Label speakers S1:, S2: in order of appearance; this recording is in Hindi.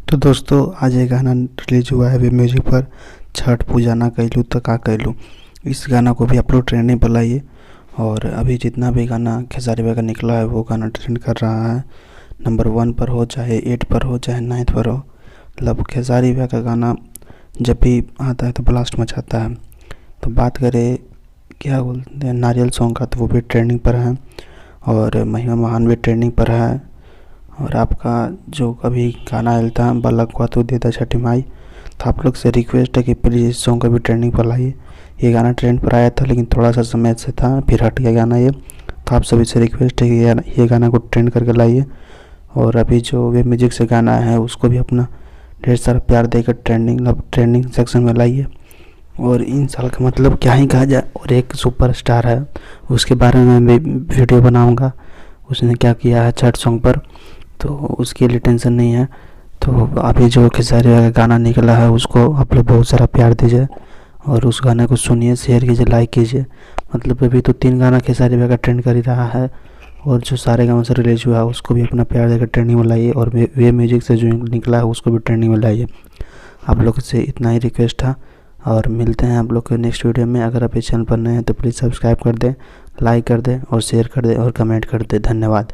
S1: तो दोस्तों आज ये गाना रिलीज हुआ है वे म्यूजिक पर। छठ पूजा ना कैलू तो का कैलू, इस गाना को भी आप लोग ट्रेंडिंग पर लाइए। और अभी जितना भी गाना खेसारी भाई का निकला है वो गाना ट्रेंड कर रहा है। नंबर 1 पर हो, चाहे 8 पर हो, चाहे 9 पर हो, मतलब खेसारी भाई का गाना जब भी आता है तो ब्लास्ट मचाता है। तो बात करें क्या बोलते हैं नारियल सॉन्ग का, तो वो भी ट्रेंडिंग पर है और महिमा महान भी ट्रेंडिंग पर है। और आपका जो कभी गाना आया था बालक हुआ तो देता छठी माई, तो आप लोग से रिक्वेस्ट है कि प्लीज़ इस सॉन्ग का भी ट्रेंडिंग पर लाइए। ये गाना ट्रेंड पर आया था लेकिन थोड़ा सा समय से था, फिर हट गया गाना ये। तो आप सभी से रिक्वेस्ट है कि ये गाना को ट्रेंड करके लाइए। और अभी जो वे म्यूजिक से गाना है उसको भी अपना ढेर सारा प्यार देकर ट्रेंडिंग सेक्शन में लाइए। और इन साल का मतलब क्या ही कहा जाए। और एक सुपरस्टार है उसके बारे में मैं वीडियो बनाऊंगा, उसने क्या किया है छठ सॉन्ग पर, तो उसके लिए टेंशन नहीं है। तो अभी जो खेसारी का गाना निकला है उसको आप लोग बहुत सारा प्यार दीजिए और उस गाने को सुनिए, शेयर कीजिए, लाइक कीजिए। मतलब अभी तो 3 गाना खेसारी भाई का ट्रेंड कर ही रहा है और जो सारे गाँव से रिलीज हुआ है उसको भी अपना प्यार देकर ट्रेंडिंग में लाइए। और वे म्यूजिक से जो निकला है उसको भी ट्रेंडिंग में लाइए। आप लोग से इतना ही रिक्वेस्ट था और मिलते हैं आप लोग के नेक्स्ट वीडियो में। अगर आप इस चैनल पर नए हैं तो प्लीज़ सब्सक्राइब कर दें, लाइक कर दें और शेयर कर दें और कमेंट कर दें। धन्यवाद।